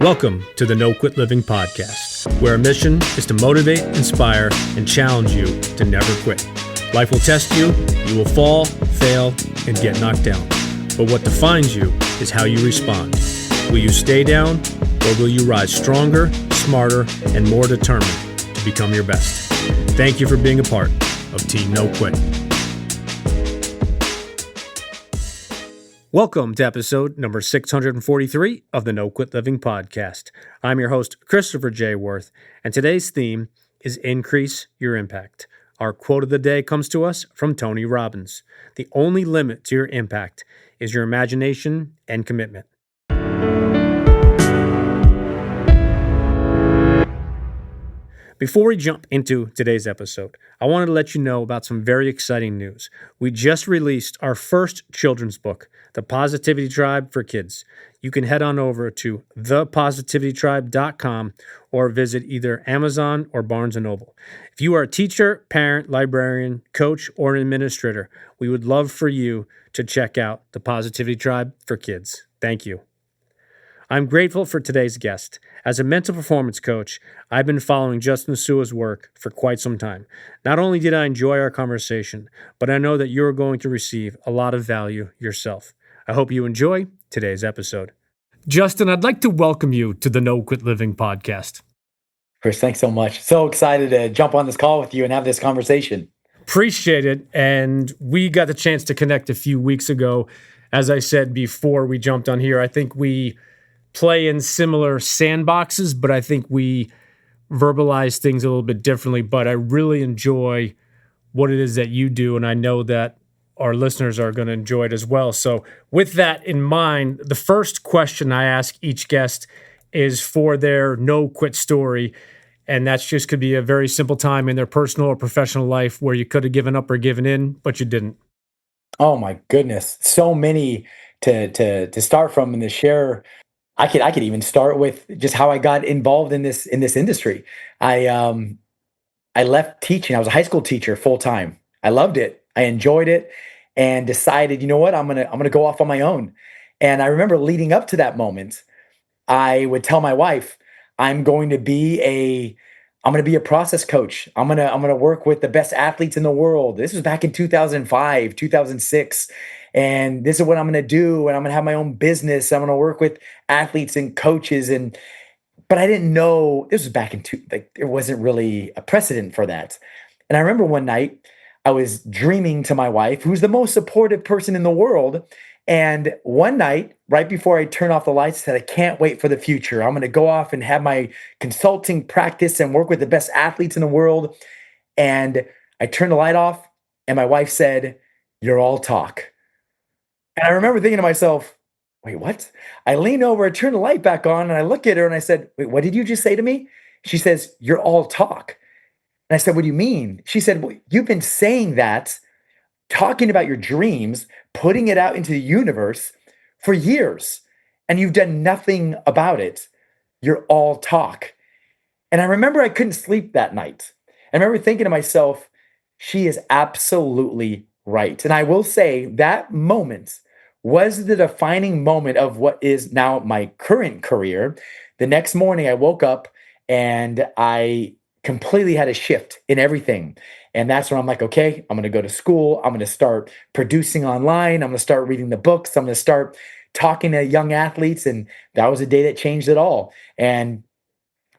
Welcome to the No Quit Living podcast, where our mission is to motivate, inspire, and challenge you to never quit. Life will test you, you will fall, fail, and get knocked down. But what defines you is how you respond. Will you stay down, or will you rise stronger, smarter, and more determined to become your best? Thank you for being a part of Team No Quit. Welcome to episode number 643 of the No Quit Living podcast. I'm your host, Christopher J. Worth, and today's theme is Increase Your Impact. Our quote of the day comes to us from Tony Robbins. The only limit to your impact is your imagination and commitment. Before we jump into today's episode, I wanted to let you know about some very exciting news. We just released our first children's book, The Positivity Tribe for Kids. You can head on over to thepositivitytribe.com or visit either Amazon or Barnes & Noble. If you are a teacher, parent, librarian, coach, or an administrator, we would love for you to check out The Positivity Tribe for Kids. Thank you. I'm grateful for today's guest. As a mental performance coach, I've been following Justin Sua's work for quite some time. Not only did I enjoy our conversation, but I know that you're going to receive a lot of value yourself. I hope you enjoy today's episode. Justin, I'd like to welcome you to the No Quit Living podcast. Chris, thanks so much. So excited to jump on this call with you and have this conversation. Appreciate it. And we got the chance to connect a few weeks ago. As I said before we jumped on here, I think we play in similar sandboxes, but I think we verbalize things a little bit differently. But I really enjoy what it is that you do, and I know that our listeners are going to enjoy it as well. So with that in mind, the first question I ask each guest is for their no quit story, and that's just could be a very simple time in their personal or professional life where you could have given up or given in, but you didn't. Oh my goodness, so many to start from and to share. I could even start with just how I got involved in this industry. I left teaching. I was a high school teacher full time. I loved it. I enjoyed it, and decided, you know what, I'm gonna go off on my own. And I remember leading up to that moment, I would tell my wife, I'm going to be a process coach. I'm gonna work with the best athletes in the world. This was back in 2005, 2006. And this is what I'm going to do. And I'm going to have my own business. I'm going to work with athletes and coaches. But I didn't know, this was back in there wasn't really a precedent for that. And I remember one night I was dreaming to my wife, who's the most supportive person in the world. And one night, right before I turned off the lights, I said, I can't wait for the future. I'm going to go off and have my consulting practice and work with the best athletes in the world. And I turned the light off and my wife said, "You're all talk." And I remember thinking to myself, wait, what? I lean over, I turn the light back on, and I look at her and I said, wait, what did you just say to me? She says, "You're all talk." And I said, what do you mean? She said, well, you've been saying that, talking about your dreams, putting it out into the universe for years, and you've done nothing about it. You're all talk. And I remember I couldn't sleep that night. I remember thinking to myself, she is absolutely right. And I will say that moment was the defining moment of what is now my current career. The next morning I woke up and I completely had a shift in everything. And that's when I'm like, okay, I'm going to go to school. I'm going to start producing online. I'm going to start reading the books. I'm going to start talking to young athletes. And that was the day that changed it all. And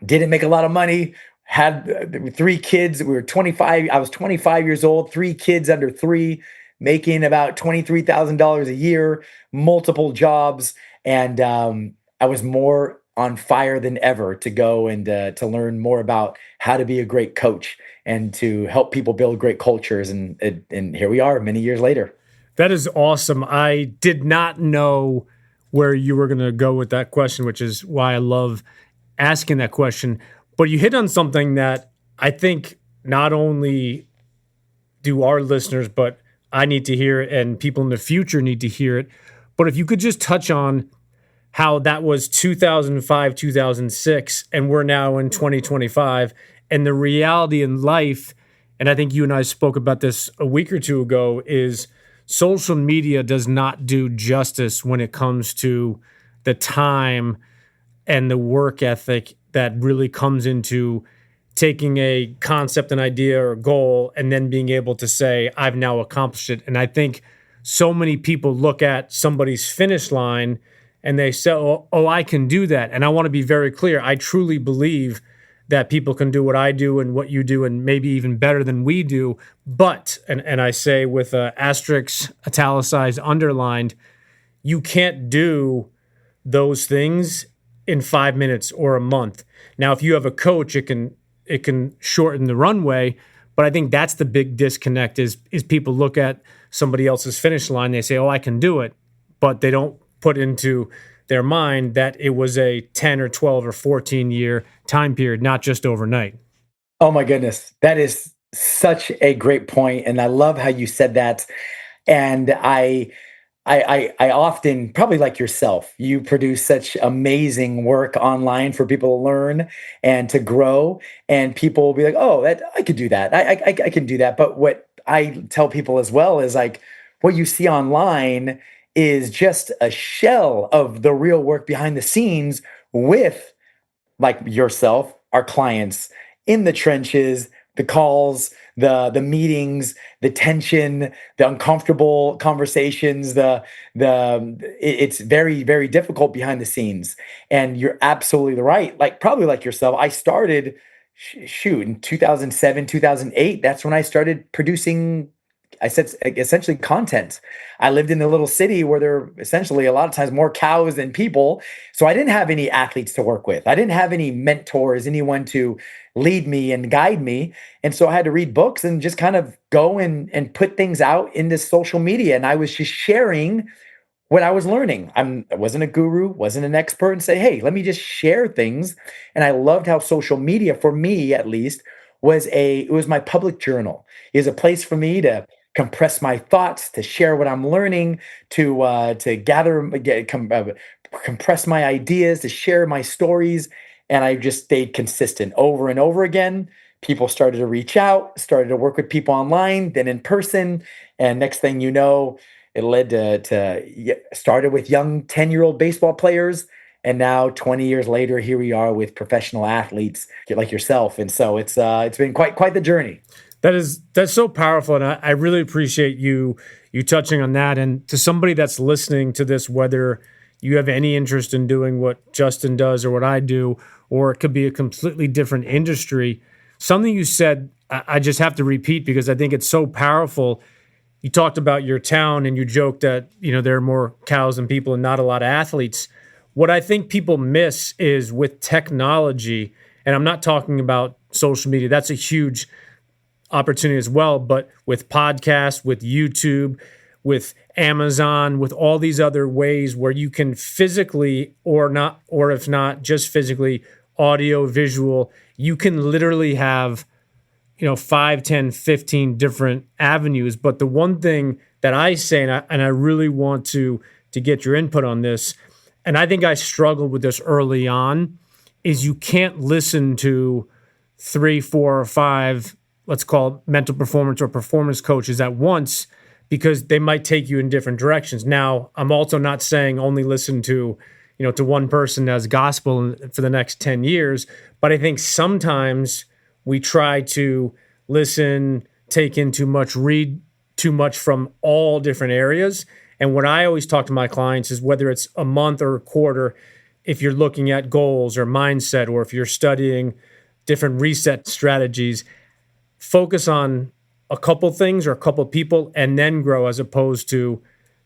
didn't make a lot of money. Had 3 kids. We were 25. I was 25 years old, 3 kids under 3, making about $23,000 a year, multiple jobs. And I was more on fire than ever to go and to learn more about how to be a great coach and to help people build great cultures. And here we are many years later. That is awesome. I did not know where you were going to go with that question, which is why I love asking that question. But you hit on something that I think not only do our listeners, but I need to hear it and people in the future need to hear it. But if you could just touch on how that was 2005, 2006, and we're now in 2025, and the reality in life, and I think you and I spoke about this a week or two ago, is social media does not do justice when it comes to the time and the work ethic that really comes into taking a concept, an idea, or a goal, and then being able to say, I've now accomplished it. And I think so many people look at somebody's finish line and they say, oh, I can do that. And I want to be very clear. I truly believe that people can do what I do and what you do, and maybe even better than we do. But, and I say with asterisk, italicized, underlined, you can't do those things in 5 minutes or a month. Now, if you have a coach, it can shorten the runway. But I think that's the big disconnect is people look at somebody else's finish line, they say, oh, I can do it, but they don't put into their mind that it was a 10 or 12 or 14 year time period, not just overnight. Oh my goodness. That is such a great point, and I love how you said that. And I often, probably like yourself, you produce such amazing work online for people to learn and to grow. And people will be like, "Oh, that I could do that. I can do that." But what I tell people as well is like, what you see online is just a shell of the real work behind the scenes with like yourself, our clients in the trenches, the calls, the meetings, the tension, the uncomfortable conversations, it's very difficult behind the scenes. And you're absolutely right. Like probably like yourself, I started shoot in 2007, 2008. That's when I started producing, I said essentially content. I lived in a little city where there are essentially a lot of times more cows than people. So I didn't have any athletes to work with. I didn't have any mentors, anyone to lead me and guide me. And so I had to read books and just kind of go and put things out into social media. And I was just sharing what I was learning. I wasn't a guru, wasn't an expert, and say, hey, let me just share things. And I loved how social media, for me at least, it was my public journal. It was a place for me to compress my thoughts, to share what I'm learning, to compress my ideas, to share my stories. And I just stayed consistent over and over again. People started to reach out, started to work with people online, then in person. And next thing you know, it led started with young 10-year-old baseball players. And now 20 years later, here we are with professional athletes like yourself. And so it's been quite the journey. That's so powerful, and I really appreciate you touching on that. And to somebody that's listening to this, whether you have any interest in doing what Justin does or what I do, or it could be a completely different industry, something you said I just have to repeat because I think it's so powerful. You talked about your town and you joked that there are more cows than people and not a lot of athletes. What I think people miss is with technology, and I'm not talking about social media. That's a huge opportunity as well, but with podcasts, with YouTube, with Amazon, with all these other ways where you can physically or not, or if not just physically, audio, visual, you can literally have 5, 10, 15 different avenues. But the one thing that I say, and I really want to get your input on this, and I think I struggled with this early on, is you can't listen to 3, 4, or 5, let's call it mental performance or performance coaches at once, because they might take you in different directions. Now, I'm also not saying only listen to one person as gospel for the next 10 years, but I think sometimes we try to listen, take in too much, read too much from all different areas. And what I always talk to my clients is whether it's a month or a quarter, if you're looking at goals or mindset, or if you're studying different reset strategies, focus on a couple things or a couple people and then grow, as opposed to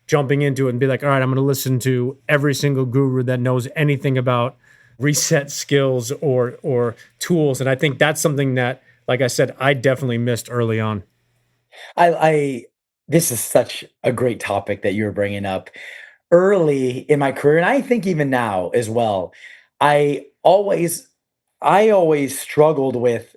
jumping into it and be like, all right, I'm going to listen to every single guru that knows anything about reset skills or tools. And I think that's something that, like I said, I definitely missed early on. I This is such a great topic that you're bringing up. Early in my career, and I think even now as well, I always I always struggled with.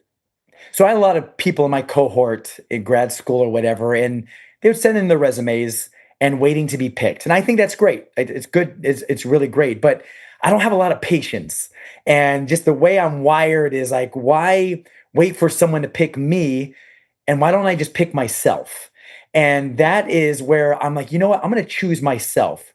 So I had a lot of people in my cohort in grad school or whatever, and they would send in their resumes and waiting to be picked. And I think that's great. It's good. It's really great. But I don't have a lot of patience. And just the way I'm wired is like, why wait for someone to pick me? And why don't I just pick myself? And that is where I'm like, you know what? I'm going to choose myself.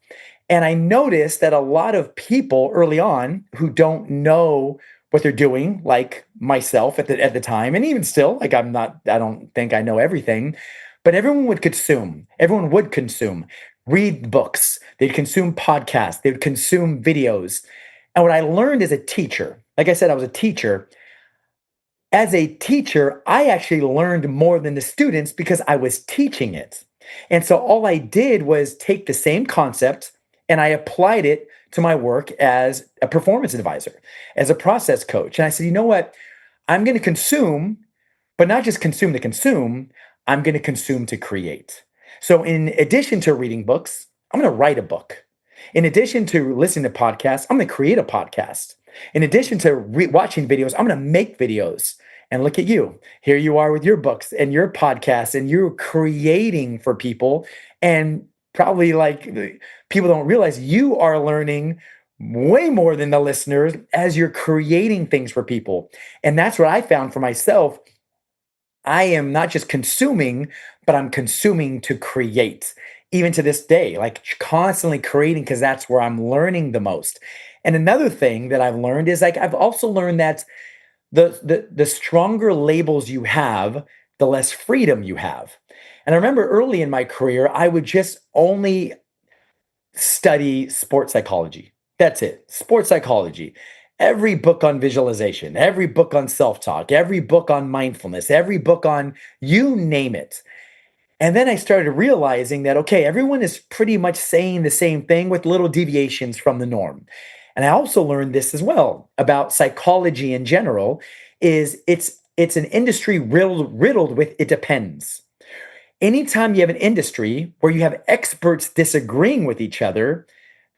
And I noticed that a lot of people early on who don't know what they're doing, like myself at the time, and even still, like I don't think I know everything, but everyone would consume, read books, they'd consume podcasts, they'd consume videos. And what I learned as a teacher, like I said, I was a teacher. As a teacher, I actually learned more than the students because I was teaching it. And so all I did was take the same concept and I applied it to my work as a performance advisor, as a process coach. And I said, you know what? I'm going to consume, but not just consume to consume, I'm going to consume to create. So, in addition to reading books, I'm going to write a book. In addition to listening to podcasts, I'm going to create a podcast. In addition to watching videos, I'm going to make videos. And look at you. Here you are with your books and your podcasts, and you're creating for people. And probably like people don't realize you are learning way more than the listeners as you're creating things for people. And that's what I found for myself. I am not just consuming, but I'm consuming to create. Even to this day, like constantly creating because that's where I'm learning the most. And another thing that I've learned is like I've also learned that the stronger labels you have, the less freedom you have. And I remember early in my career, I would just only study sports psychology. That's it, sports psychology. Every book on visualization, every book on self talk, every book on mindfulness, every book on you name it. And then I started realizing that, okay, everyone is pretty much saying the same thing with little deviations from the norm. And I also learned this as well about psychology in general is it's an industry riddled with it depends. Anytime you have an industry where you have experts disagreeing with each other,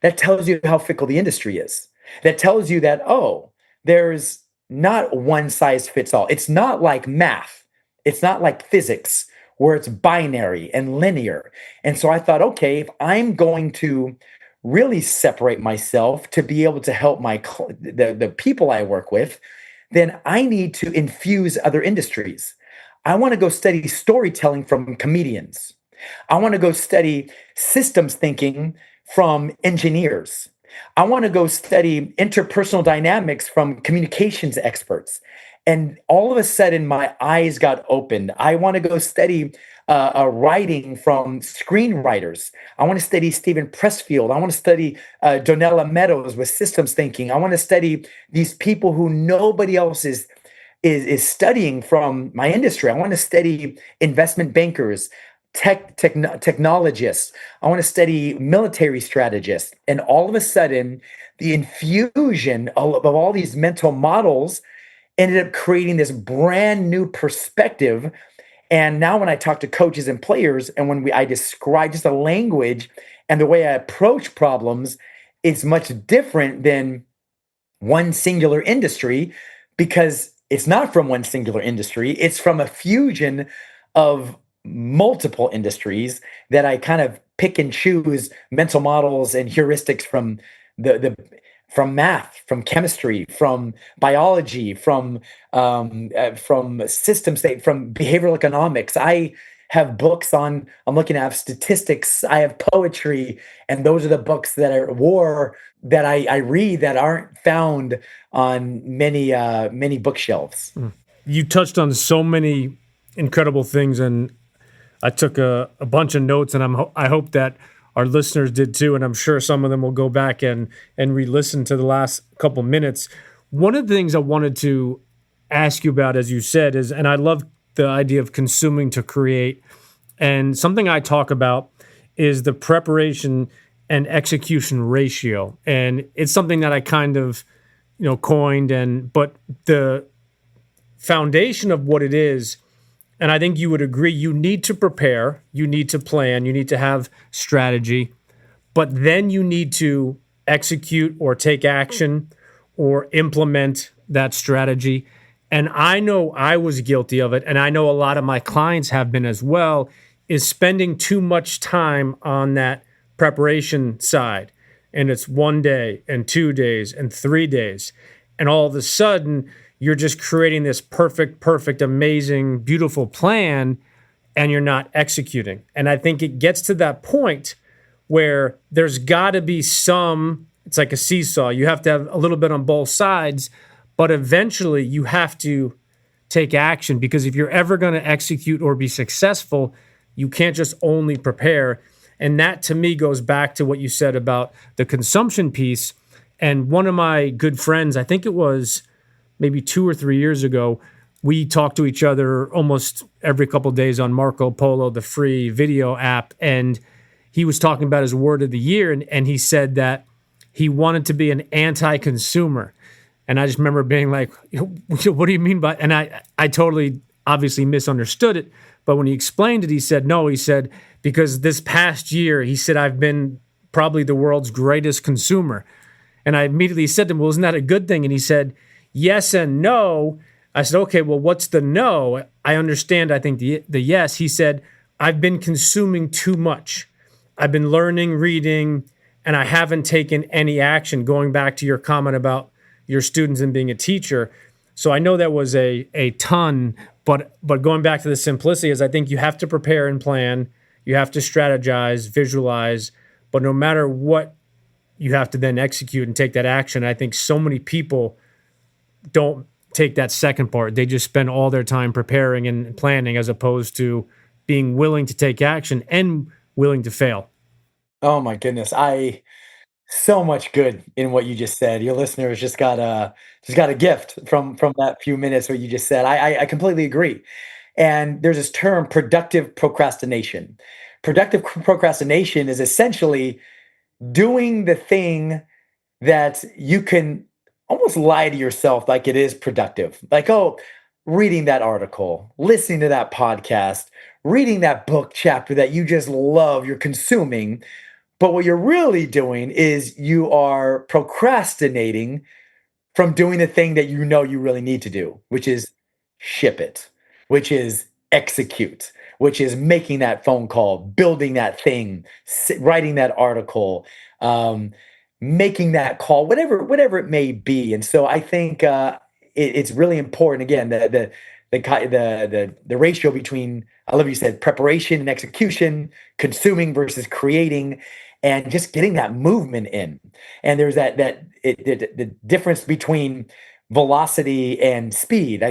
that tells you how fickle the industry is. That tells you that, oh, there's not one size fits all. It's not like math. It's not like physics where it's binary and linear. And so I thought, okay, if I'm going to really separate myself to be able to help the people I work with, then I need to infuse other industries. I want to go study storytelling from comedians. I want to go study systems thinking from engineers. I want to go study interpersonal dynamics from communications experts. And all of a sudden, my eyes got opened. I want to go study writing from screenwriters. I want to study Stephen Pressfield. I want to study Donella Meadows with systems thinking. I want to study these people who nobody else is studying from my industry. I want to study investment bankers, technologists. I want to study military strategists. And all of a sudden, the infusion of all these mental models ended up creating this brand new perspective. And now when I talk to coaches and players, and when I describe just the language and the way I approach problems, it's much different than one singular industry because it's not from one singular industry. It's from a fusion of multiple industries that I kind of pick and choose mental models and heuristics from the from math, from chemistry, from biology, from systems, from behavioral economics. I have books on. I'm looking at statistics. I have poetry, and those are the books that are war that I read that aren't found on many bookshelves. You touched on so many incredible things, and I took a bunch of notes, and I hope that our listeners did too, and I'm sure some of them will go back and re-listen to the last couple minutes. One of the things I wanted to ask you about, as you said, is, and I love the idea of consuming to create, and something I talk about is the preparation and execution ratio, and it's something that I kind of, coined, but the foundation of what it is. And I think you would agree, you need to prepare, you need to plan, you need to have strategy, but then you need to execute or take action or implement that strategy. And I know I was guilty of it, and I know a lot of my clients have been as well, is spending too much time on that preparation side. And it's 1 day and 2 days and 3 days. And all of a sudden, you're just creating this perfect, amazing, beautiful plan, and you're not executing. And I think it gets to that point where there's got to be some, it's like a seesaw. You have to have a little bit on both sides, but eventually you have to take action, because if you're ever going to execute or be successful, you can't just only prepare. And that to me goes back to what you said about the consumption piece. And one of my good friends, I think it was maybe 2 or 3 years ago, we talked to each other almost every couple of days on Marco Polo, the free video app. And he was talking about his word of the year. And he said that he wanted to be an anti-consumer. And I just remember being like, what do you mean by, and I totally obviously misunderstood it. But when he explained it, he said, no, he said, because this past year, he said, I've been probably the world's greatest consumer. And I immediately said to him, well, isn't that a good thing? And he said, yes and no. I said, okay, well, what's the no? I understand, I think the yes. He said, I've been consuming too much. I've been learning, reading, and I haven't taken any action, going back to your comment about your students and being a teacher. So I know that was a ton, but going back to the simplicity is I think you have to prepare and plan, you have to strategize, visualize, but no matter what, you have to then execute and take that action. I think so many people don't take that second part. They just spend all their time preparing and planning as opposed to being willing to take action and willing to fail. Oh my goodness. So much good in what you just said. Your listeners just got a gift from that few minutes what you just said. I completely agree. And there's this term, productive procrastination. Productive procrastination is essentially doing the thing that you can almost lie to yourself like it is productive. Like, oh, reading that article, listening to that podcast, reading that book chapter that you just love, you're consuming. But what you're really doing is you are procrastinating from doing the thing that you know you really need to do, which is ship it, which is execute, which is making that phone call, building that thing, writing that article, making that call, whatever it may be. And so I think it's really important. Again, the ratio between, I love you said, preparation and execution, consuming versus creating, and just getting that movement in. And there's the difference between velocity and speed.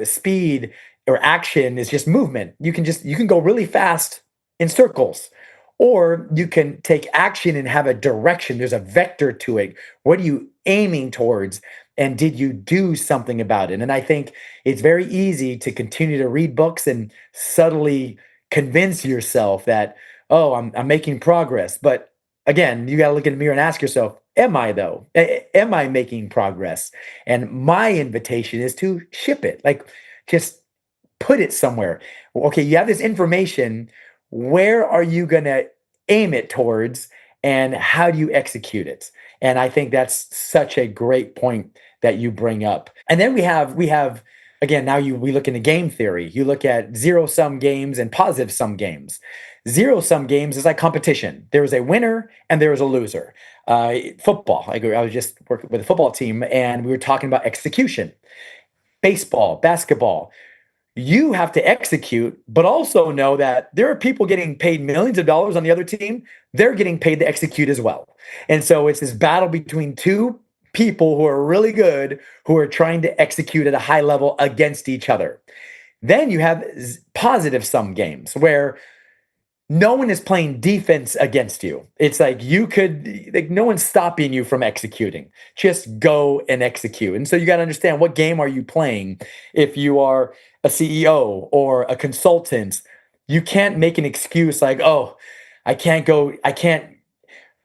Speed or action is just movement. You can go really fast in circles, or you can take action and have a direction. There's a vector to it. What are you aiming towards? And did you do something about it? And I think it's very easy to continue to read books and subtly convince yourself that, oh, I'm making progress. But again, you got to look in the mirror and ask yourself, am I though? Am I making progress? And my invitation is to ship it. Like, just put it somewhere. Okay, you have this information. Where are you going to aim it towards? And how do you execute it? And I think that's such a great point that you bring up. And then we have again, now we look into game theory. You look at zero sum games and positive sum games. Zero sum games is like competition. There is a winner and there is a loser. Football. I was just working with a football team and we were talking about execution. Baseball, basketball. You have to execute, but also know that there are people getting paid millions of dollars on the other team. They're getting paid to execute as well. And so it's this battle between two people who are really good, who are trying to execute at a high level against each other. Then you have positive sum games where no one is playing defense against you. It's like no one's stopping you from executing. Just go and execute. And so you got to understand, what game are you playing? If you are a CEO or a consultant, you can't make an excuse like, oh, I can't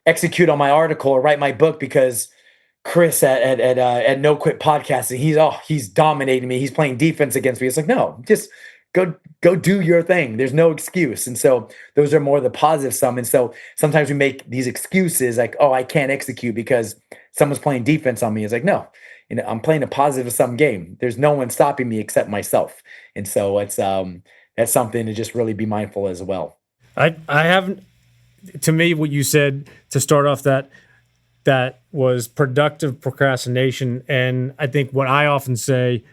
execute on my article or write my book because Chris at No Quit Podcasting, he's dominating me. He's playing defense against me. It's like, no, just go do your thing. There's no excuse. And so those are more the positive sum. And so sometimes we make these excuses like, oh, I can't execute because someone's playing defense on me. It's like, no, I'm playing a positive sum game. There's no one stopping me except myself. And so that's something to just really be mindful as well. I haven't, to me, what you said to start off that was productive procrastination. And I think what I often say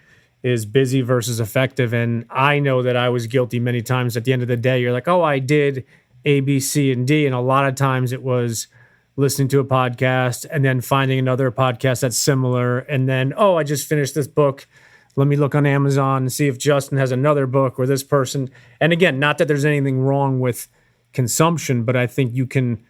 is busy versus effective. And I know that I was guilty many times. At the end of the day, you're like, oh, I did A, B, C, and D. And a lot of times it was listening to a podcast and then finding another podcast that's similar. And then, oh, I just finished this book. Let me look on Amazon and see if Justin has another book or this person. And again, not that there's anything wrong with consumption, but I think you can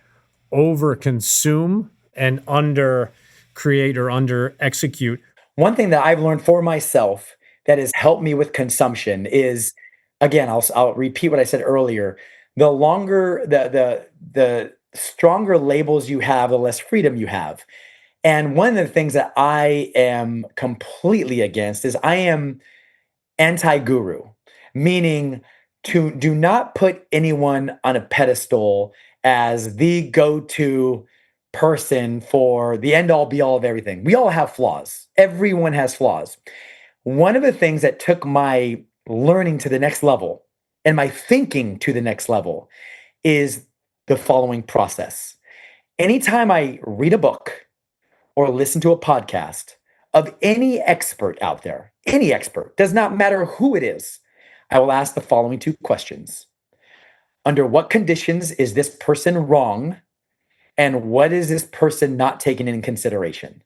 over consume and under create or under execute. One thing that I've learned for myself that has helped me with consumption is, again, I'll repeat what I said earlier. The longer the stronger labels you have, the less freedom you have. And one of the things that I am completely against is I am anti-guru, meaning to do not put anyone on a pedestal as the go-to person for the end all be all of everything. We all have flaws. Everyone has flaws. One of the things that took my learning to the next level and my thinking to the next level is the following process. Anytime I read a book or listen to a podcast of any expert out there, any expert, does not matter who it is, I will ask the following two questions. Under what conditions is this person wrong? And what is this person not taking into consideration?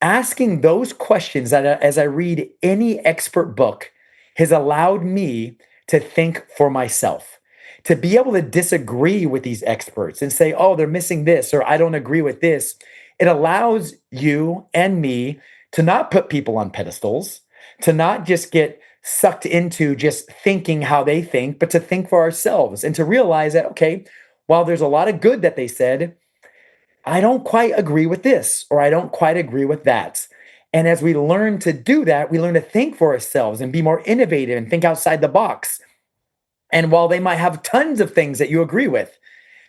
Asking those questions as I read any expert book has allowed me to think for myself, to be able to disagree with these experts and say, oh, they're missing this, or I don't agree with this. It allows you and me to not put people on pedestals, to not just get sucked into just thinking how they think, but to think for ourselves and to realize that, okay, while there's a lot of good that they said, I don't quite agree with this, or I don't quite agree with that. And as we learn to do that, we learn to think for ourselves and be more innovative and think outside the box. And while they might have tons of things that you agree with,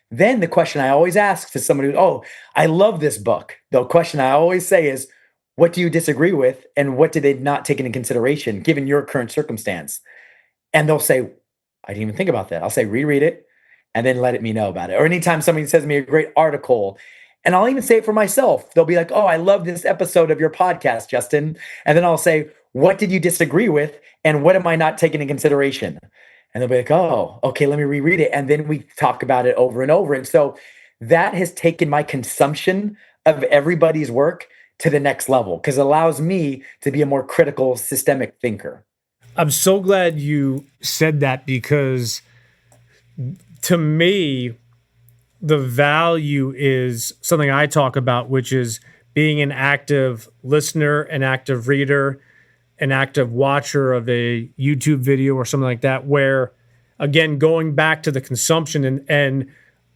then the question I always ask to somebody who, oh, I love this book. The question I always say is, what do you disagree with? And what did they not take into consideration given your current circumstance? And they'll say, I didn't even think about that. I'll say, reread it and then let me know about it. Or anytime somebody sends me a great article, and I'll even say it for myself. They'll be like, oh, I love this episode of your podcast, Justin. And then I'll say, what did you disagree with? And what am I not taking into consideration? And they'll be like, oh, okay, let me reread it. And then we talk about it over and over. And so that has taken my consumption of everybody's work to the next level because it allows me to be a more critical, systemic thinker. I'm so glad you said that because to me, the value is something I talk about, which is being an active listener, an active reader, an active watcher of a YouTube video or something like that, where, again, going back to the consumption, and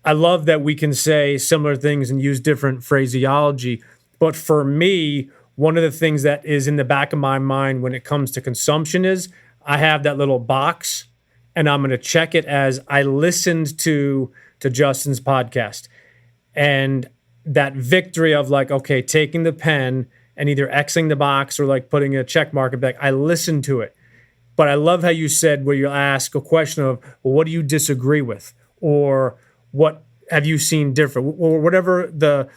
I love that we can say similar things and use different phraseology. But for me, one of the things that is in the back of my mind when it comes to consumption is I have that little box and I'm going to check it as I listened to Justin's podcast. And that victory of like, okay, taking the pen and either Xing the box or like putting a check mark back, I listened to it. But I love how you said where you ask a question of, well, what do you disagree with? Or what have you seen different? Or whatever the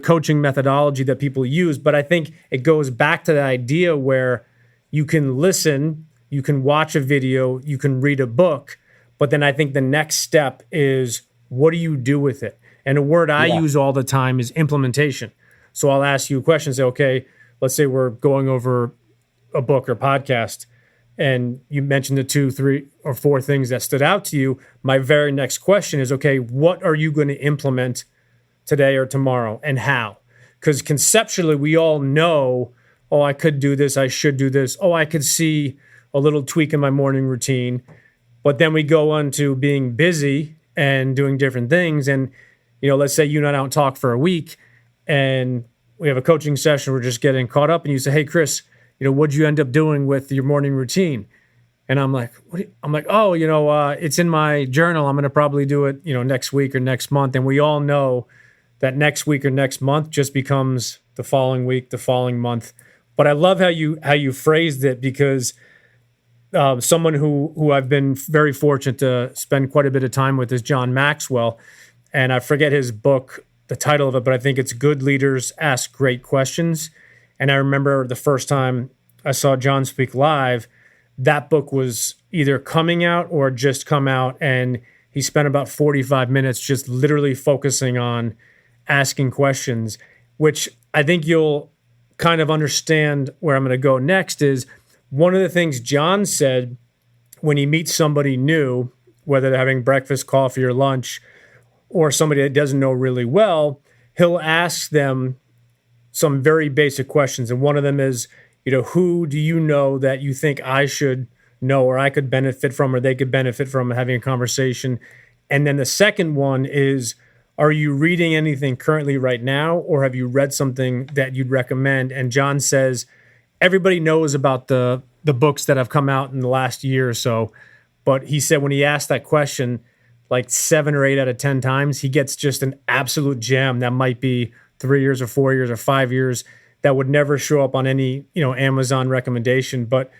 coaching methodology that people use. But I think it goes back to the idea where you can listen, you can watch a video, you can read a book, but then I think the next step is what do you do with it? And a word I use all the time is implementation. So I'll ask you a question, say, okay, let's say we're going over a book or podcast, and you mentioned the 2, 3, or 4 things that stood out to you. My very next question is, okay, what are you going to implement today or tomorrow and how? Because conceptually, we all know, oh, I could do this, I should do this. Oh, I could see a little tweak in my morning routine. But then we go on to being busy and doing different things. And, let's say you and I don't talk for a week and we have a coaching session, we're just getting caught up, and you say, hey, Chris, what'd you end up doing with your morning routine? And I'm like, it's in my journal. I'm going to probably do it, next week or next month. And we all know that next week or next month just becomes the following week, the following month. But I love how you phrased it because someone who I've been very fortunate to spend quite a bit of time with is John Maxwell. And I forget his book, the title of it, but I think it's Good Leaders Ask Great Questions. And I remember the first time I saw John speak live, that book was either coming out or just come out. And he spent about 45 minutes just literally focusing on asking questions, which I think you'll kind of understand where I'm going to go next. Is one of the things John said when he meets somebody new, whether they're having breakfast, coffee, or lunch, or somebody that doesn't know really well, he'll ask them some very basic questions. And one of them is, who do you know that you think I should know, or I could benefit from, or they could benefit from having a conversation? And then the second one is, are you reading anything currently right now, or have you read something that you'd recommend? And John says, everybody knows about the books that have come out in the last year or so. But he said when he asked that question, like 7 or 8 out of 10 times, he gets just an absolute gem that might be 3 years or 4 years or 5 years that would never show up on any, Amazon recommendation. But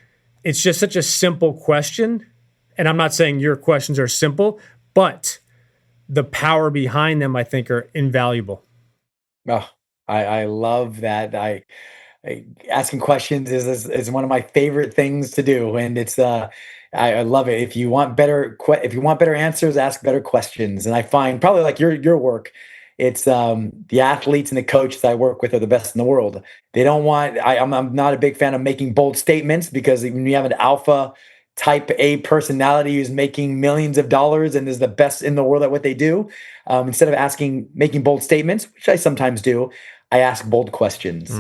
it's just such a simple question. And I'm not saying your questions are simple, but the power behind them, I think, are invaluable. Oh, I love that. Asking questions is one of my favorite things to do, and I love it. If you want if you want better answers, ask better questions. And I find probably like your work, it's the athletes and the coaches I work with are the best in the world. They don't want. I'm not a big fan of making bold statements, because when you have an alpha type A personality who's making millions of dollars and is the best in the world at what they do, instead of making bold statements, which I sometimes do, I ask bold questions,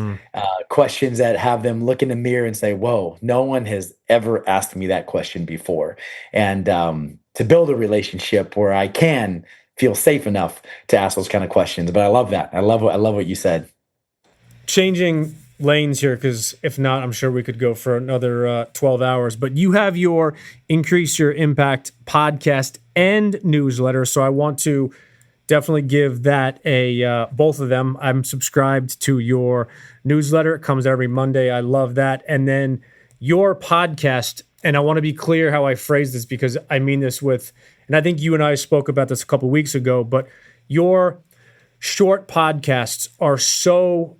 questions that have them look in the mirror and say, "Whoa, no one has ever asked me that question before," and to build a relationship where I can feel safe enough to ask those kind of questions. But I love that. I love what you said. Changing lanes here, because if not, I'm sure we could go for another 12 hours. But you have your Increase Your Impact podcast and newsletter, so I want to definitely give that both of them. I'm subscribed to your newsletter. It comes every Monday. I love that. And then your podcast, and I want to be clear how I phrase this, because I mean this and I think you and I spoke about this a couple weeks ago, but your short podcasts are so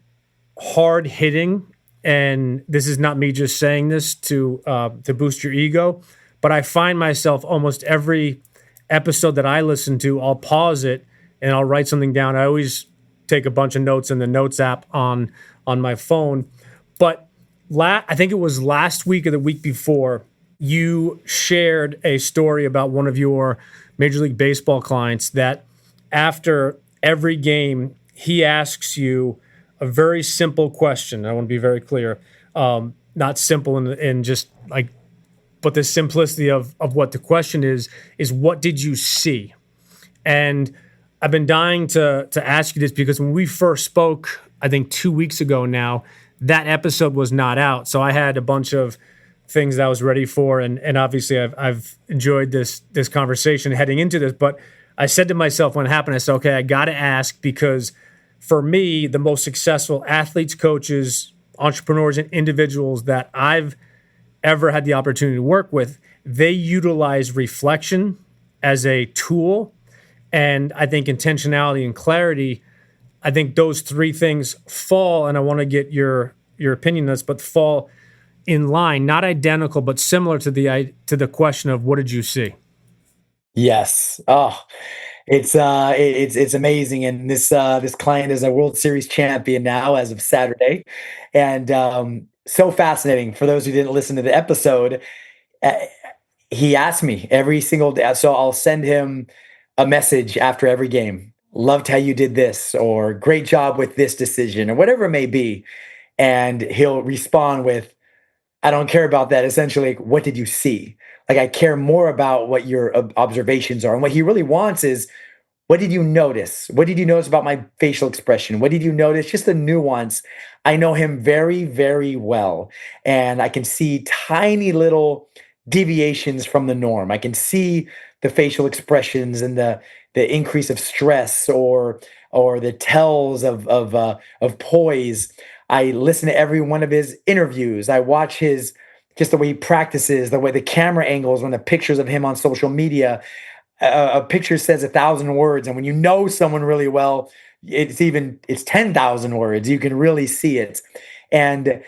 hard hitting. And this is not me just saying this to boost your ego, but I find myself almost every episode that I listen to, I'll pause it and I'll write something down. I always take a bunch of notes in the notes app on my phone. But I think it was last week or the week before, you shared a story about one of your Major League Baseball clients that after every game, he asks you a very simple question. I want to be very clear. Not simple in just like, but the simplicity of what the question is what did you see? And I've been dying to ask you this, because when we first spoke, I think 2 weeks ago now, that episode was not out. So I had a bunch of things that I was ready for. And obviously I've enjoyed this conversation heading into this. But I said to myself when it happened, I said, okay, I got to ask, because for me, the most successful athletes, coaches, entrepreneurs, and individuals that I've ever had the opportunity to work with, they utilize reflection as a tool. And I think intentionality and clarity, I think those 3 things fall, and I want to get your opinion on this, but fall in line, not identical, but similar to the question of what did you see? Yes. Oh, it's amazing. And this client is a World Series champion now as of Saturday, and so fascinating. For those who didn't listen to the episode, uh, he asked me every single day. So I'll send him a message after every game. Loved how you did this, or great job with this decision, or whatever it may be. And he'll respond with, I don't care about that. Essentially, like, what did you see? Like, I care more about what your observations are. And what he really wants is, what did you notice? What did you notice about my facial expression? What did you notice? Just the nuance. I know him very, very well. And I can see tiny little deviations from the norm. I can see the facial expressions and the increase of stress, or the tells of poise. I listen to every one of his interviews. I watch just the way he practices, the way the camera angles, when the pictures of him on social media. A picture says 1,000 words, and when you know someone really well, it's 10,000 words. You can really see it, and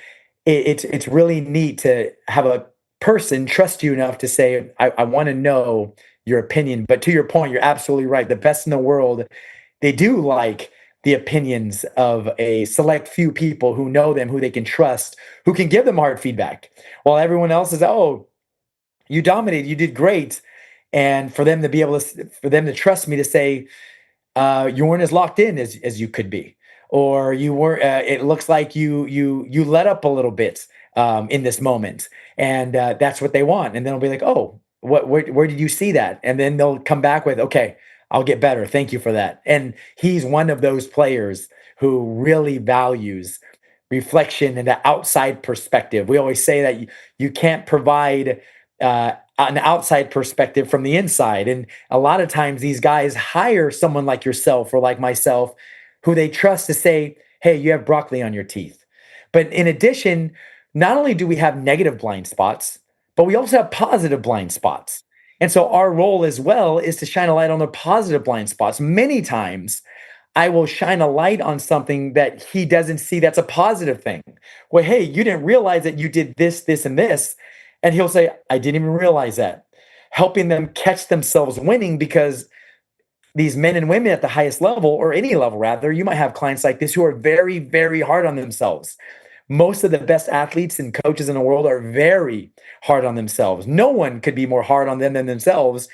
it's really neat to have a person trust you enough to say, I want to know your opinion. But to your point, you're absolutely right. The best in the world, they do like the opinions of a select few people who know them, who they can trust, who can give them hard feedback. While everyone else is, oh, you dominated, you did great. And for them to be able to, for them to trust me to say, you weren't as locked in as you could be, or you were. It looks like you let up a little bit in this moment, and that's what they want. And then they'll be like, "Oh, where did you see that?" And then they'll come back with, "Okay, I'll get better. Thank you for that." And he's one of those players who really values reflection and the outside perspective. We always say that you can't provide an outside perspective from the inside. And a lot of times these guys hire someone like yourself or like myself who they trust to say, hey, you have broccoli on your teeth. But in addition, not only do we have negative blind spots, but we also have positive blind spots. And so our role as well is to shine a light on the positive blind spots. Many times I will shine a light on something that he doesn't see that's a positive thing. Well, hey, you didn't realize that you did this, this, and this. And he'll say, I didn't even realize that. Helping them catch themselves winning because these men and women at the highest level, or any level rather, you might have clients like this who are very, very hard on themselves. Most of the best athletes and coaches in the world are very hard on themselves. No one could be more hard on them than themselves.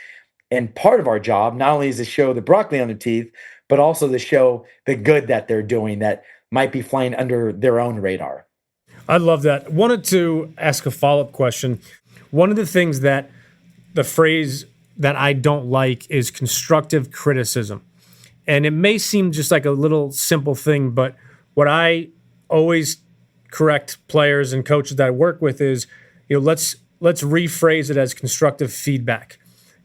And part of our job not only is to show the broccoli on their teeth, but also to show the good that they're doing that might be flying under their own radar. I love that. Wanted to ask a follow-up question. One of the things that the phrase that I don't like is constructive criticism. And it may seem just like a little simple thing, but what I always correct players and coaches that I work with is, let's rephrase it as constructive feedback.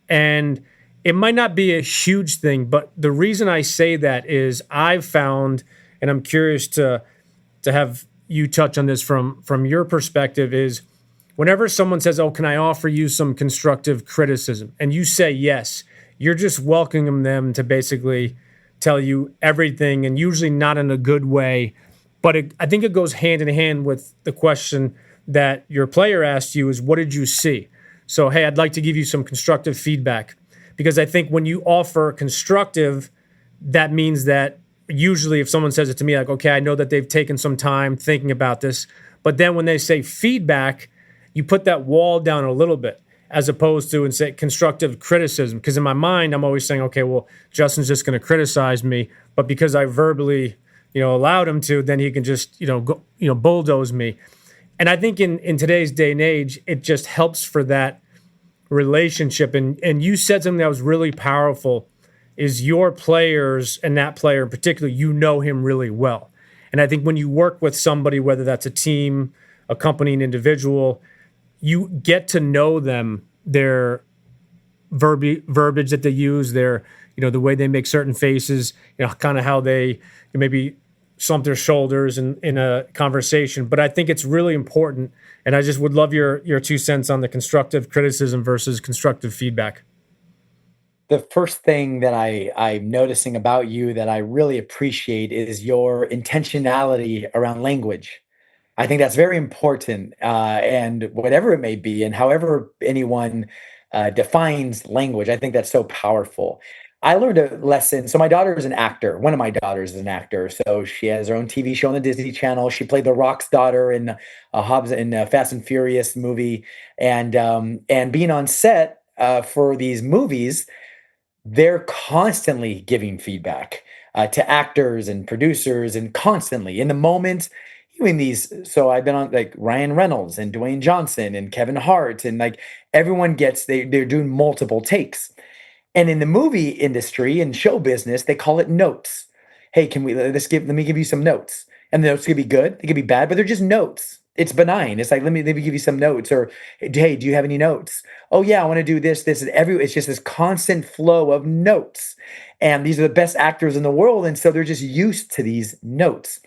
And it might not be a huge thing, but the reason I say that is I've found, and I'm curious to have you touch on this from your perspective, is whenever someone says, oh, can I offer you some constructive criticism? And you say yes, you're just welcoming them to basically tell you everything, and usually not in a good way. But I think it goes hand in hand with the question that your player asked you is, what did you see? So, hey, I'd like to give you some constructive feedback. Because I think when you offer constructive, that means that usually if someone says it to me, like, okay, I know that they've taken some time thinking about this. But then when they say feedback, you put that wall down a little bit as opposed to and say constructive criticism. Because in my mind, I'm always saying, okay, well, Justin's just going to criticize me. But because I verbally, allowed him to, then he can just, bulldoze me. And I think in today's day and age, it just helps for that relationship. And you said something that was really powerful is your players, and that player in particular, him really well. And I think when you work with somebody, whether that's a team, a company, an individual, you get to know them, their verbiage that they use, their, the way they make certain faces, kind of how they maybe slump their shoulders in a conversation. But I think it's really important. And I just would love your 2 cents on the constructive criticism versus constructive feedback. The first thing that I'm noticing about you that I really appreciate is your intentionality around language. I think that's very important, and whatever it may be, and however anyone defines language, I think that's so powerful. I learned a lesson. So my daughter is an actor. One of my daughters is an actor. So she has her own TV show on the Disney Channel. She played the Rock's daughter in Hobbs in Fast and Furious movie, and being on set for these movies, they're constantly giving feedback to actors and producers, and constantly in the moment. Doing these, so I've been on like Ryan Reynolds and Dwayne Johnson and Kevin Hart, and like everyone they're doing multiple takes. And in the movie industry and show business, they call it notes. Hey, let me give you some notes. And the notes could be good, they could be bad, but they're just notes. It's benign. It's like, let me give you some notes. Or, hey, do you have any notes? Oh yeah, I want to do this, and it's just this constant flow of notes. And these are the best actors in the world. And so they're just used to these notes.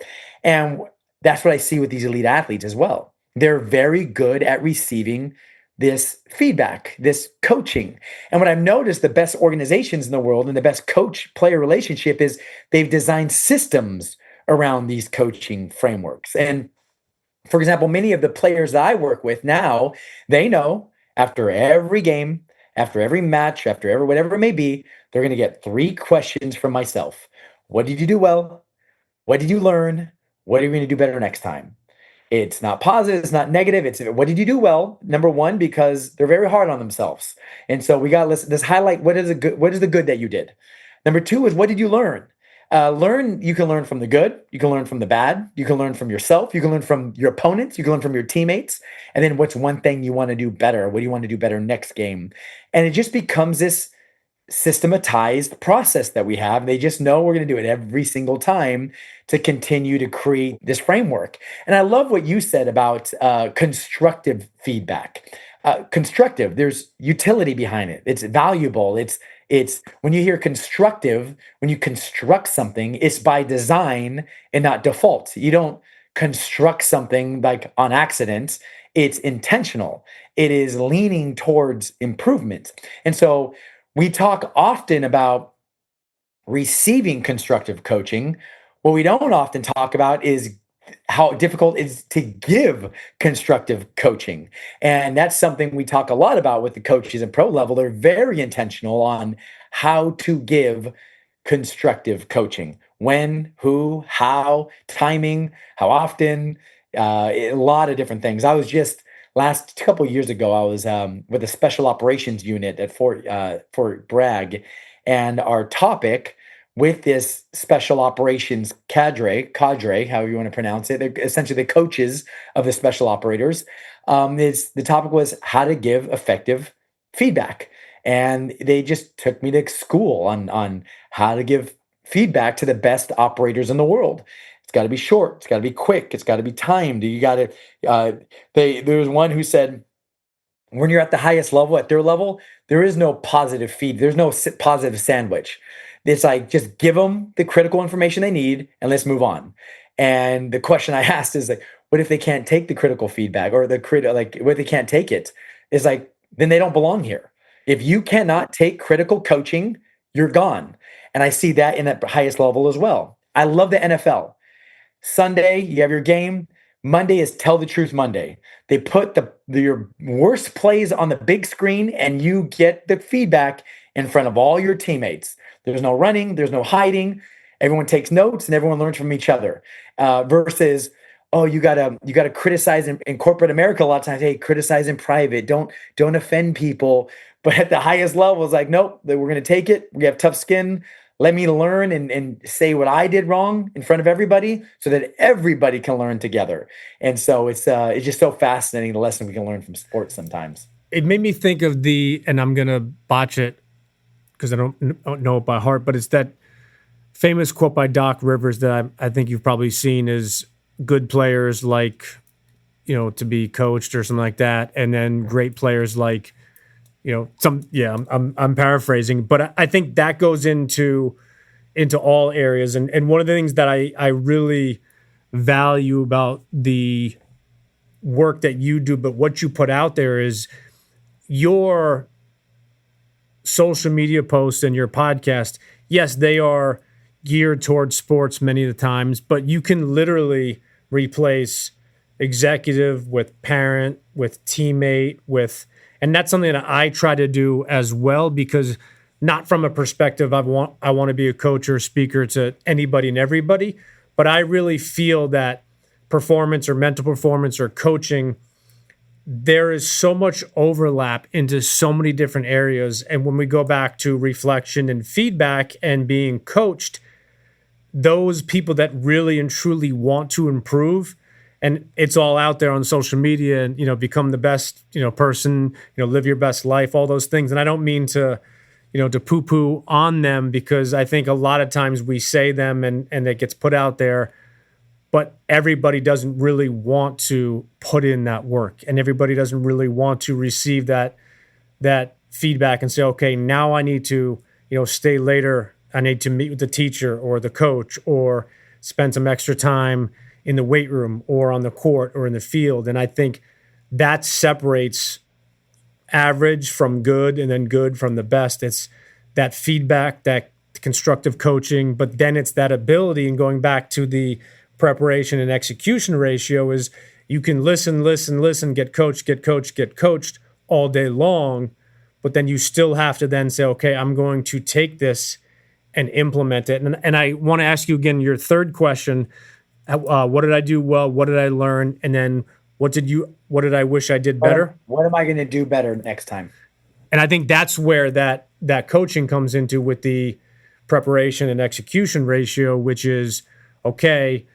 And that's what I see with these elite athletes as well. They're very good at receiving this feedback, this coaching. And what I've noticed, the best organizations in the world and the best coach player relationship is they've designed systems around these coaching frameworks. And for example, many of the players that I work with now, they know after every game, after every match, after every whatever it may be, they're going to get 3 questions from myself. What did you do well? What did you learn? What are you going to do better next time? It's not positive, it's not negative. It's what did you do well? Number one, because they're very hard on themselves. And so we got to listen, let's highlight what is the good that you did. Number two is what did you learn? You can learn from the good, you can learn from the bad, you can learn from yourself, you can learn from your opponents, you can learn from your teammates. And then what's one thing you want to do better? What do you want to do better next game? And it just becomes this systematized process that we have. They just know we're going to do it every single time to continue to create this framework. And I love what you said about constructive feedback. Constructive, there's utility behind it. It's valuable. It's when you hear constructive, when you construct something, it's by design and not default. You don't construct something like on accident. It's intentional. It is leaning towards improvement. And so we talk often about receiving constructive coaching. What we don't often talk about is how difficult it is to give constructive coaching. And that's something we talk a lot about with the coaches at pro level. They're very intentional on how to give constructive coaching. When, who, how, timing, how often, a lot of different things. I was just last couple of years ago, I was with a special operations unit at Fort Bragg, and our topic with this special operations cadre, however you want to pronounce it, they're essentially the coaches of the special operators. Is the topic was how to give effective feedback, and they just took me to school on how to give feedback to the best operators in the world. It's got to be short. It's got to be quick. It's got to be timed. You got to. There was one who said, when you're at the highest level, at their level, there is no positive feed. There's no positive sandwich. It's like just give them the critical information they need and let's move on. And the question I asked is like, what if they can't take the critical feedback or what if they can't take it? It's like then they don't belong here. If you cannot take critical coaching, you're gone. And I see that in at the highest level as well. I love the NFL. Sunday, you have your game. Monday is Tell the Truth Monday. They put your worst plays on the big screen and you get the feedback in front of all your teammates. There's no running, there's no hiding. Everyone takes notes and everyone learns from each other. Versus, oh, you gotta criticize in corporate America a lot of times. Hey, criticize in private. Don't offend people. But at the highest level, it's like, nope, we're gonna take it. We have tough skin. Let me learn and say what I did wrong in front of everybody so that everybody can learn together. And so it's just so fascinating, the lesson we can learn from sports sometimes. It made me think of and I'm going to botch it because I don't know it by heart, but it's that famous quote by Doc Rivers that I think you've probably seen is good players like, to be coached or something like that. And then great players like, I'm paraphrasing, but I think that goes into all areas. And one of the things that I really value about the work that you do, but what you put out there is your social media posts and your podcast. Yes, they are geared towards sports many of the times, but you can literally replace executive with parent, with teammate, and that's something that I try to do as well, because not from a perspective I want to be a coach or a speaker to anybody and everybody, but I really feel that performance or mental performance or coaching, there is so much overlap into so many different areas. And when we go back to reflection and feedback and being coached, those people that really and truly want to improve, and it's all out there on social media and, become the best, person, live your best life, all those things. And I don't mean to, to poo-poo on them, because I think a lot of times we say them and it gets put out there, but everybody doesn't really want to put in that work. And everybody doesn't really want to receive that feedback and say, okay, now I need to, stay later. I need to meet with the teacher or the coach or spend some extra time in the weight room or on the court or in the field. And I think that separates average from good and then good from the best. It's that feedback, that constructive coaching, but then it's that ability, and going back to the preparation and execution ratio, is you can listen, get coached all day long, but then you still have to then say, okay, I'm going to take this and implement it. And I want to ask you again your third question. What did I do well? What did I learn? And then what did I wish I did better? What am I going to do better next time? And I think that's where that coaching comes into with the preparation and execution ratio, which is okay,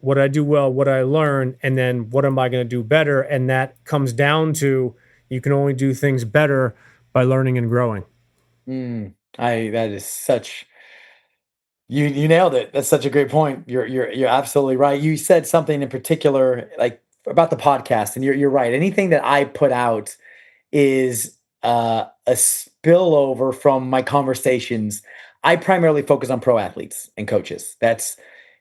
what did I do well, what did I learn, and then what am I going to do better? And that comes down to you can only do things better by learning and growing. I that is such you nailed it. That's such a great point. You're absolutely right. You said something in particular like about the podcast, and you're right. Anything that I put out is a spillover from my conversations. I primarily focus on pro athletes and coaches. That's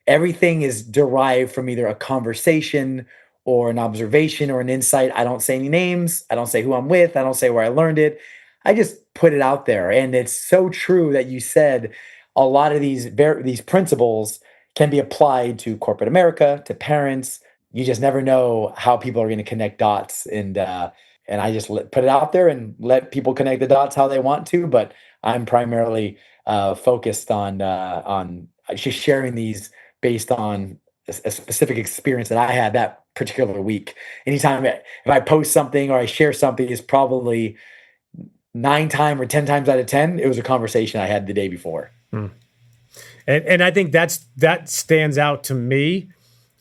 everything is derived from either a conversation or an observation or an insight. I don't say any names. I don't say who I'm with. I don't say where I learned it. I just put it out there. And it's so true that you said a lot of these principles can be applied to corporate America, to parents. You just never know how people are going to connect dots, and I just put it out there and let people connect the dots how they want to. But I'm primarily focused on just sharing these based on a specific experience that I had that particular week. Anytime if I post something or I share something, is probably 9 times or 10 times out of 10, it was a conversation I had the day before. And I think that stands out to me,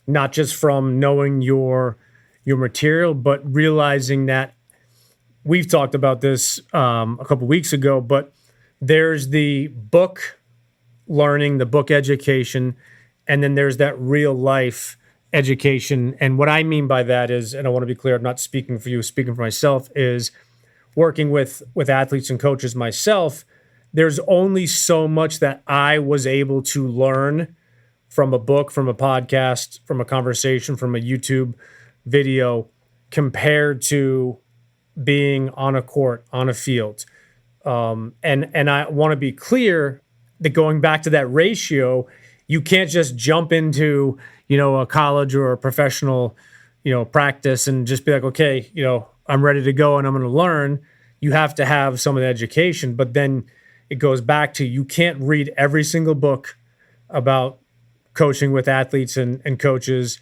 not just from knowing your material, but realizing that we've talked about this a couple weeks ago, but there's the book learning, the book education, and then there's that real life education. And what I mean by that is, and I want to be clear, I'm not speaking for you, speaking for myself, is working with athletes and coaches myself. There's only so much that I was able to learn from a book, from a podcast, from a conversation, from a YouTube video compared to being on a court, on a field. And I want to be clear that going back to that ratio, you can't just jump into, a college or a professional, practice and just be like, okay, I'm ready to go and I'm going to learn. You have to have some of the education, but then it goes back to you can't read every single book about coaching with athletes and coaches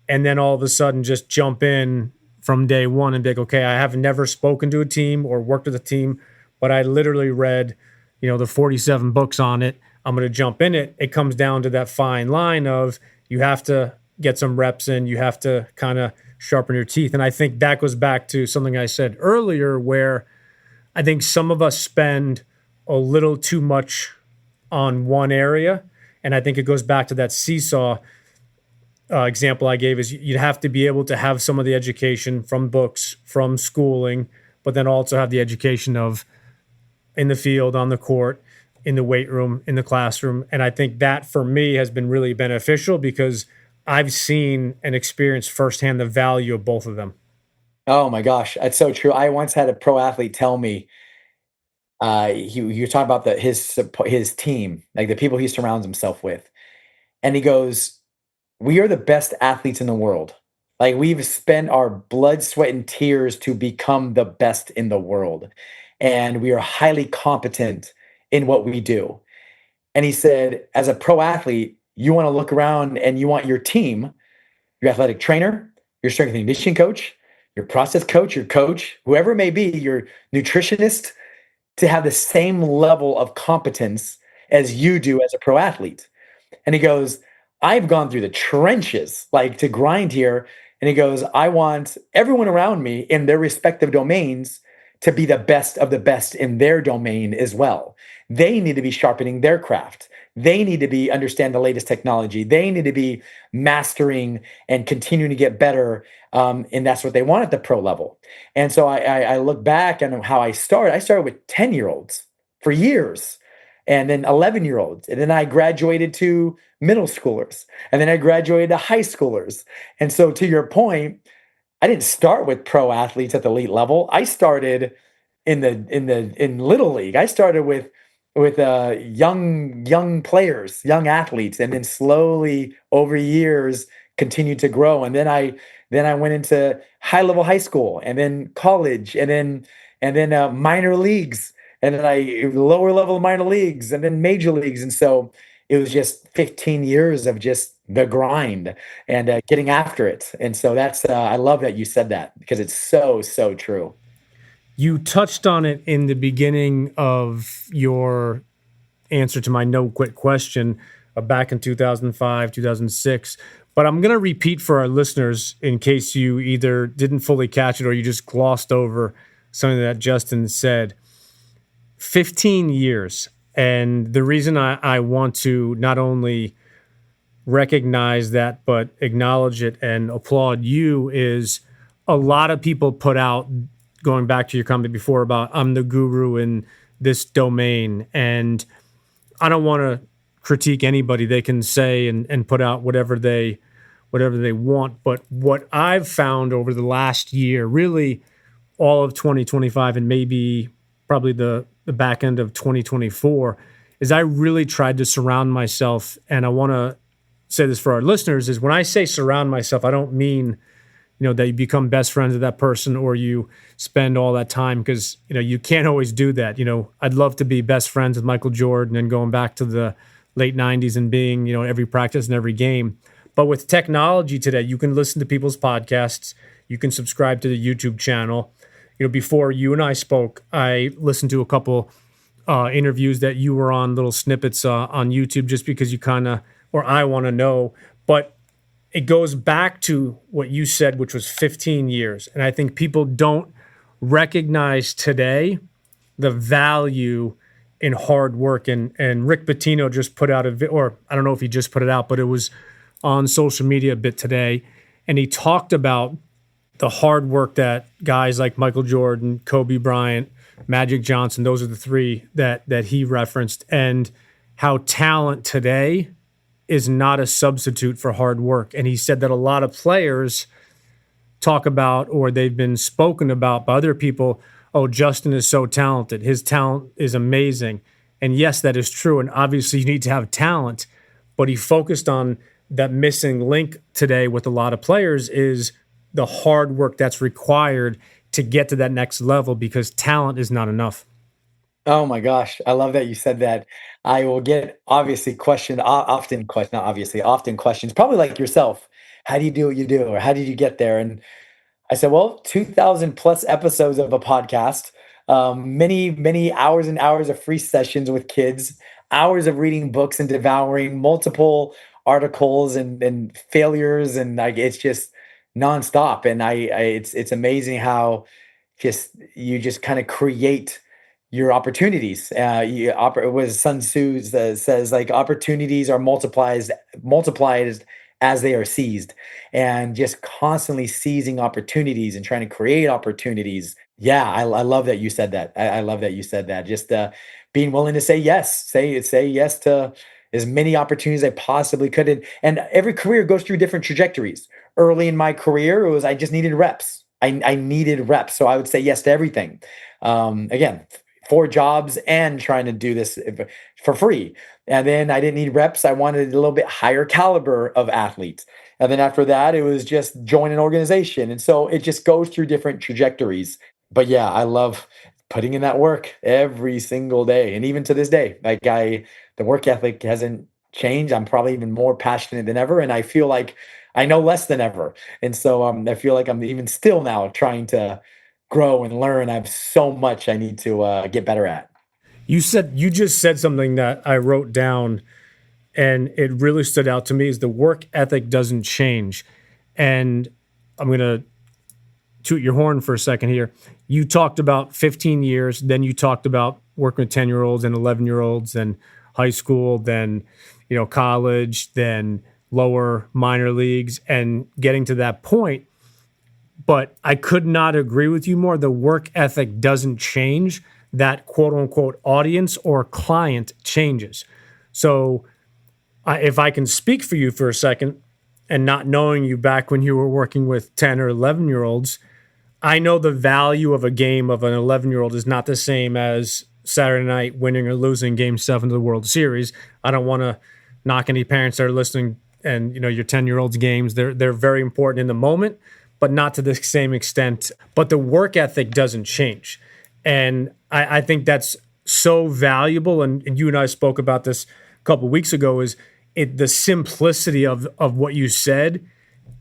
and then all of a sudden just jump in from day one and be like, okay, I have never spoken to a team or worked with a team, but I literally read, the 47 books on it. I'm going to jump in it. It comes down to that fine line of you have to get some reps in, you have to kind of sharpen your teeth. And I think that goes back to something I said earlier where I think some of us spend a little too much on one area. And I think it goes back to that seesaw example I gave is you'd have to be able to have some of the education from books, from schooling, but then also have the education of in the field, on the court, in the weight room, in the classroom. And I think that for me has been really beneficial because I've seen and experienced firsthand the value of both of them. Oh my gosh, that's so true. I once had a pro athlete tell me, you're talking about his team, like the people he surrounds himself with, and he goes, "We are the best athletes in the world. Like we've spent our blood, sweat, and tears to become the best in the world, and we are highly competent in what we do." And he said, as a pro athlete, you want to look around and you want your team, your athletic trainer, your strength and conditioning coach, your process coach, your coach, whoever it may be, your nutritionist, to have the same level of competence as you do as a pro athlete. And he goes, I've gone through the trenches, like to grind here. And he goes, I want everyone around me in their respective domains to be the best of the best in their domain as well. They need to be sharpening their craft. They need to be understand the latest technology. They need to be mastering and continuing to get better. And that's what they want at the pro level. And so I look back on how I started. I started with 10-year-olds for years, and then 11-year-olds. And then I graduated to middle schoolers. And then I graduated to high schoolers. And so to your point, I didn't start with pro athletes at the elite level. I started in little league. I started with young players, young athletes, and then slowly over years continued to grow. And then I went into high level high school, and then college, and then and then minor leagues, and then I lower level minor leagues, and then major leagues. And so it was just 15 years of just the grind and getting after it. And so that's I love that you said that because it's so true. You touched on it in the beginning of your answer to my no quit question back in 2005, 2006. But I'm going to repeat for our listeners in case you either didn't fully catch it or you just glossed over something that Justin said. 15 years. And the reason I want to not only recognize that, but acknowledge it and applaud you is a lot of people put out, going back to your comment before about I'm the guru in this domain. And I don't want to critique anybody. They can say and put out whatever they want. But what I've found over the last year, really all of 2025 and maybe probably the back end of 2024, is I really tried to surround myself. And I want to say this for our listeners is when I say surround myself, I don't mean, that you become best friends with that person or you spend all that time because, you can't always do that. I'd love to be best friends with Michael Jordan and going back to the late 90s and being, every practice and every game. But with technology today, you can listen to people's podcasts. You can subscribe to the YouTube channel. Before you and I spoke, I listened to a couple interviews that you were on, little snippets on YouTube, just because you kind of, or I want to know. But it goes back to what you said, which was 15 years. And I think people don't recognize today the value in hard work. And Rick Pitino just put out or I don't know if he just put it out, but it was on social media a bit today. And he talked about the hard work that guys like Michael Jordan, Kobe Bryant, Magic Johnson, those are the three that he referenced, and how talent today is not a substitute for hard work. And he said that a lot of players talk about, or they've been spoken about by other people, oh, Justin is so talented. His talent is amazing. And yes, that is true. And obviously you need to have talent, but he focused on that missing link today with a lot of players is the hard work that's required to get to that next level because talent is not enough. Oh my gosh, I love that you said that. I will get obviously questioned, often question, not obviously, often questions, probably like yourself. How do you do what you do, or how did you get there? And I said, well, 2,000 plus episodes of a podcast, many hours and hours of free sessions with kids, hours of reading books and devouring multiple articles and failures, and like it's just nonstop. And it's amazing how just you just kind of create your opportunities. It was Sun Tzu says like opportunities are multiplied as they are seized, and just constantly seizing opportunities and trying to create opportunities. Yeah, I love that you said that. I love that you said that. Just being willing to say yes, say yes to as many opportunities as I possibly could. And every career goes through different trajectories. Early in my career, it was I just needed reps. I needed reps, so I would say yes to everything. Again, 4 jobs and trying to do this for free. And then I didn't need reps. I wanted a little bit higher caliber of athletes. And then after that, it was just join an organization. And so it just goes through different trajectories. But yeah, I love putting in that work every single day. And even to this day, the work ethic hasn't changed. I'm probably even more passionate than ever. And I feel like I know less than ever. And so I feel like I'm even still now trying to grow and learn. I have so much I need to get better at. You just said something that I wrote down and it really stood out to me is the work ethic doesn't change. And I'm going to toot your horn for a second here. You talked about 15 years, then you talked about working with 10-year-olds and 11-year-olds and high school, then, college, then lower minor leagues and getting to that point. But I could not agree with you more. The work ethic doesn't change. That quote unquote audience or client changes. So if I can speak for you for a second and not knowing you back when you were working with 10 or 11-year-olds, I know the value of a game of an 11-year-old is not the same as Saturday night winning or losing game 7 of the World Series. I don't want to knock any parents that are listening and, your 10-year-olds games. They're very important in the moment, but not to the same extent. But the work ethic doesn't change. And I think that's so valuable. And you and I spoke about this a couple of weeks ago. Is it the simplicity of what you said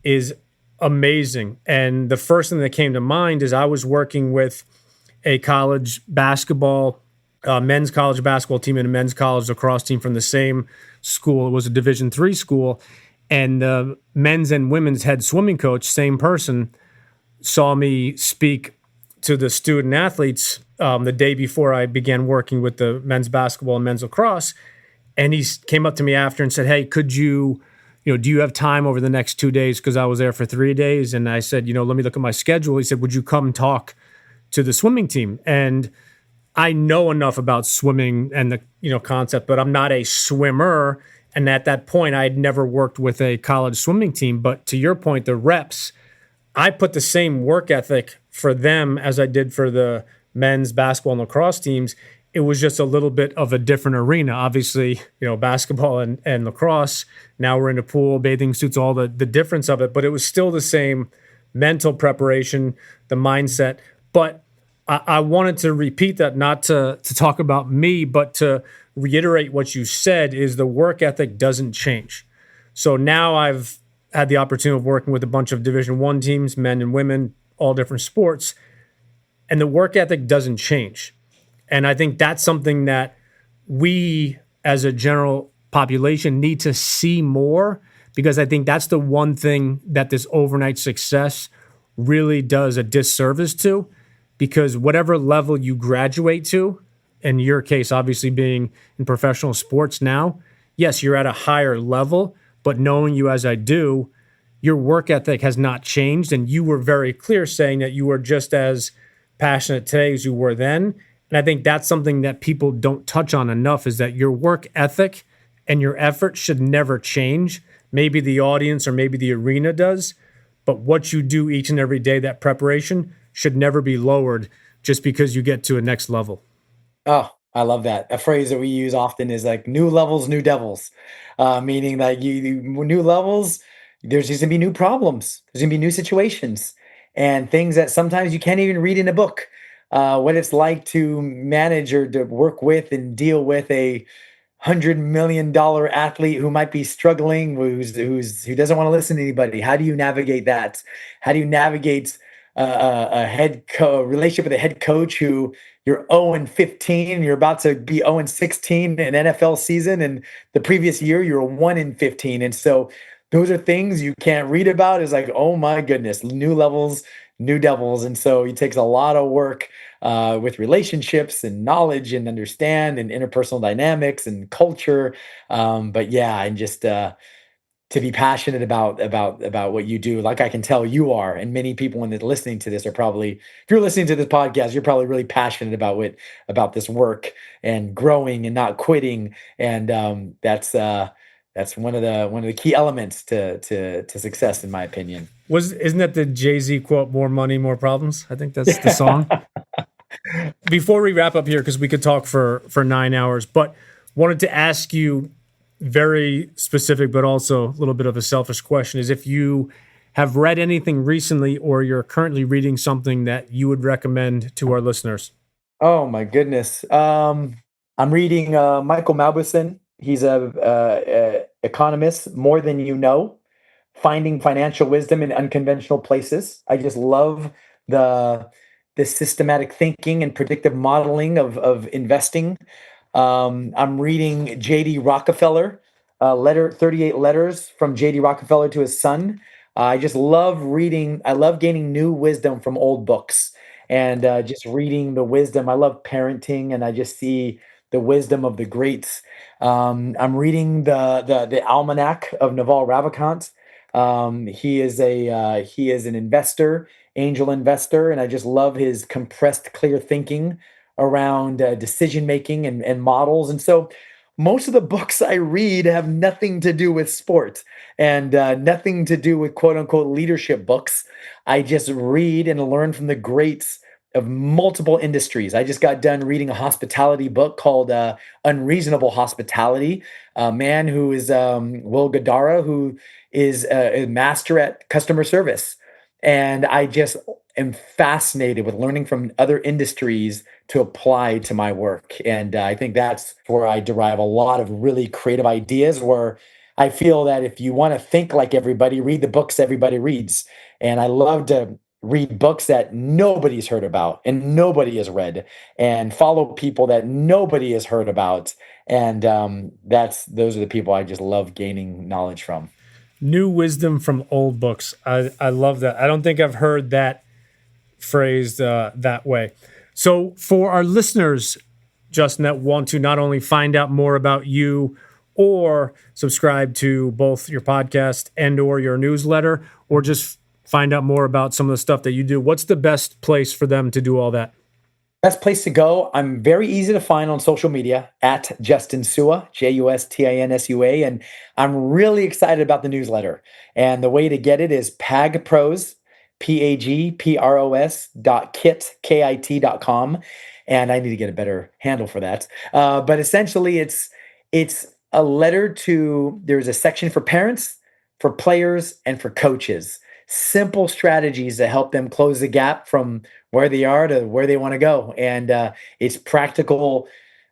is amazing. And the first thing that came to mind is I was working with a college basketball, men's college basketball team and a men's college lacrosse team from the same school. It was a Division III school, and the men's and women's head swimming coach, same person, saw me speak to the student athletes the day before I began working with the men's basketball and men's lacrosse. And he came up to me after and said, "Hey, could do you have time over the next 2 days?" Because I was there for 3 days. And I said, let me look at my schedule. He said, "Would you come talk to the swimming team?" And I know enough about swimming and the concept, but I'm not a swimmer. And at that point, I had never worked with a college swimming team. But to your point, the reps, I put the same work ethic for them as I did for the men's basketball and lacrosse teams. It was just a little bit of a different arena. Obviously, basketball and lacrosse. Now we're in a pool, bathing suits, all the difference of it. But it was still the same mental preparation, the mindset. But I wanted to repeat that, not to talk about me, but to reiterate what you said is the work ethic doesn't change. So now I've had the opportunity of working with a bunch of Division I teams, men and women, all different sports, and the work ethic doesn't change. And I think that's something that we as a general population need to see more, because I think that's the one thing that this overnight success really does a disservice to, because whatever level you graduate to, in your case, obviously being in professional sports now, yes, you're at a higher level, but knowing you as I do, your work ethic has not changed. And you were very clear saying that you were just as passionate today as you were then. And I think that's something that people don't touch on enough, is that your work ethic and your effort should never change. Maybe the audience or maybe the arena does, but what you do each and every day, that preparation, should never be lowered just because you get to a next level. Oh, I love that. A phrase that we use often is like new levels, new devils, meaning that new levels, there's gonna be new problems, there's gonna be new situations, and things that sometimes you can't even read in a book. What it's like to manage or to work with and deal with a $100 million athlete who might be struggling, who doesn't want to listen to anybody. How do you navigate that? How do you navigate relationship with a head coach who you're 0 and 15, you're about to be 0 and 16 in NFL season, and the previous year you're 1 and 15, and so those are things you can't read about. Is like, oh my goodness, new levels, new devils, and so it takes a lot of work with relationships and knowledge and understand and interpersonal dynamics and culture. But yeah, and just to be passionate about what you do, like I can tell you are, and many people when they're listening to this are probably, if you're listening to this podcast, you're probably really passionate about this work and growing and not quitting, and that's one of the key elements to success, in my opinion. Isn't that the Jay-Z quote, "More money, more problems"? I think that's the song. Before we wrap up here, because we could talk for 9 hours, but wanted to ask you very specific, but also a little bit of a selfish question, is if you have read anything recently or you're currently reading something that you would recommend to our listeners. Oh my goodness. I'm reading Michael Mauboussin. He's a economist, More Than You Know, Finding Financial Wisdom in Unconventional Places. I just love the the systematic thinking and predictive modeling of investing. I'm reading J.D. Rockefeller, letter 38 letters from J.D. Rockefeller to his son. I just love reading. I love gaining new wisdom from old books and just reading the wisdom. I love parenting, and I just see the wisdom of the greats. I'm reading the Almanac of Naval Ravikant. He is an investor, angel investor, and I just love his compressed, clear thinking around decision making and models. And so, most of the books I read have nothing to do with sport and nothing to do with quote unquote leadership books. I just read and learn from the greats of multiple industries. I just got done reading a hospitality book called Unreasonable Hospitality. A man who is Will Gadara, who is a master at customer service. And I just am fascinated with learning from other industries to apply to my work. And I think that's where I derive a lot of really creative ideas, where I feel that if you want to think like everybody, read the books everybody reads. And I love to read books that nobody's heard about and nobody has read, and follow people that nobody has heard about. And those are the people I just love gaining knowledge from. New wisdom from old books. I love that. I don't think I've heard that phrased that way. So for our listeners, Justin, that want to not only find out more about you or subscribe to both your podcast and or your newsletter, or just find out more about some of the stuff that you do, what's the best place for them to do all that? Best place to go. I'm very easy to find on social media at Justin Sua, JustinsUA. And I'm really excited about the newsletter. And the way to get it is PAGPros, PAGPROS.kit.com. And I need to get a better handle for that. But essentially, it's a letter to, there's a section for parents, for players, and for coaches. Simple strategies to help them close the gap from where they are to where they want to go. And it's practical,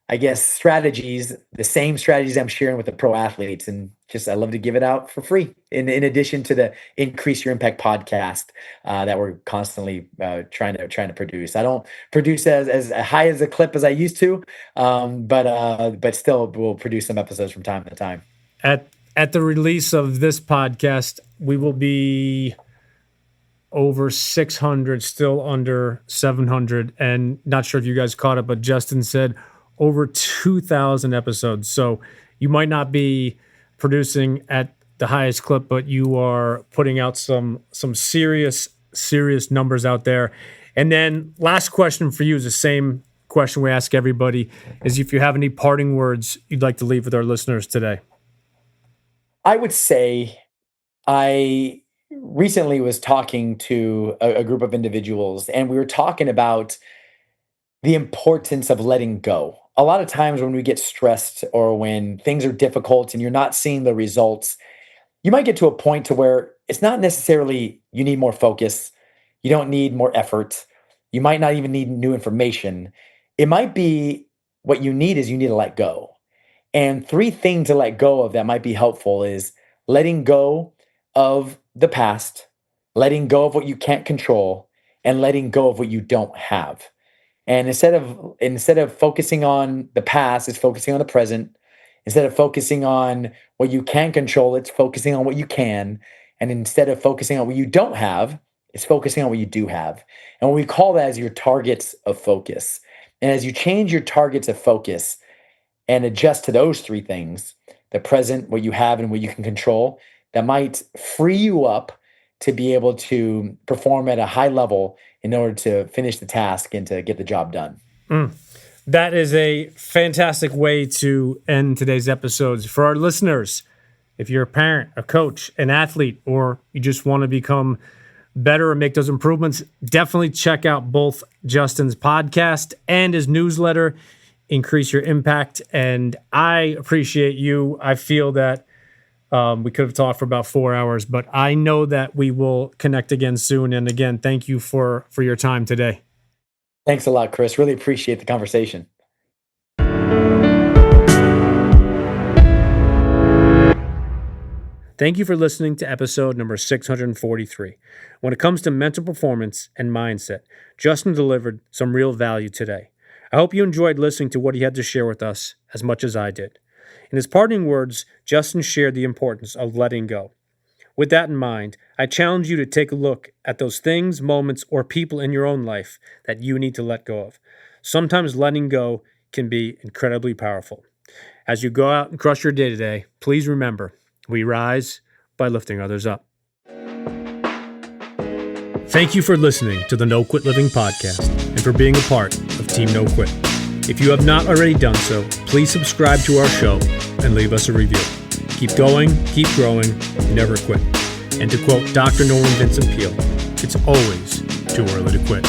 I guess, strategies, the same strategies I'm sharing with the pro athletes. And just, I love to give it out for free in addition to the Increase Your Impact podcast that we're constantly trying to produce. I don't produce as high as a clip as I used to, but still we'll produce some episodes from time to time. At the release of this podcast, we will be over 600, still under 700. And not sure if you guys caught it, but Justin said over 2,000 episodes. So you might not be producing at the highest clip, but you are putting out some serious numbers out there. And then last question for you is the same question we ask everybody, is if you have any parting words you'd like to leave with our listeners today. I would say I recently was talking to a group of individuals, and we were talking about the importance of letting go. A lot of times when we get stressed or when things are difficult and you're not seeing the results, you might get to a point to where it's not necessarily you need more focus, you don't need more effort, you might not even need new information. It might be what you need is you need to let go. And 3 things to let go of that might be helpful is letting go of the past, letting go of what you can't control, and letting go of what you don't have. And instead of focusing on the past, it's focusing on the present. Instead of focusing on what you can control, it's focusing on what you can. And instead of focusing on what you don't have, it's focusing on what you do have. And we call that as your targets of focus. And as you change your targets of focus and adjust to those 3 things, the present, what you have, and what you can control, that might free you up to be able to perform at a high level in order to finish the task and to get the job done. That is a fantastic way to end today's episodes. For our listeners, if you're a parent, a coach, an athlete, or you just want to become better or make those improvements, definitely check out both Justin's podcast and his newsletter, Increase Your Impact. And I appreciate you. I feel that we could have talked for about 4 hours, but I know that we will connect again soon. And again, thank you for your time today. Thanks a lot, Chris. Really appreciate the conversation. Thank you for listening to episode number 643. When it comes to mental performance and mindset, Justin delivered some real value today. I hope you enjoyed listening to what he had to share with us as much as I did. In his parting words, Justin shared the importance of letting go. With that in mind, I challenge you to take a look at those things, moments, or people in your own life that you need to let go of. Sometimes letting go can be incredibly powerful. As you go out and crush your day today, please remember, we rise by lifting others up. Thank you for listening to the No Quit Living podcast and for being a part of Team No Quit. If you have not already done so, please subscribe to our show and leave us a review. Keep going, keep growing, never quit. And to quote Dr. Norman Vincent Peale, it's always too early to quit.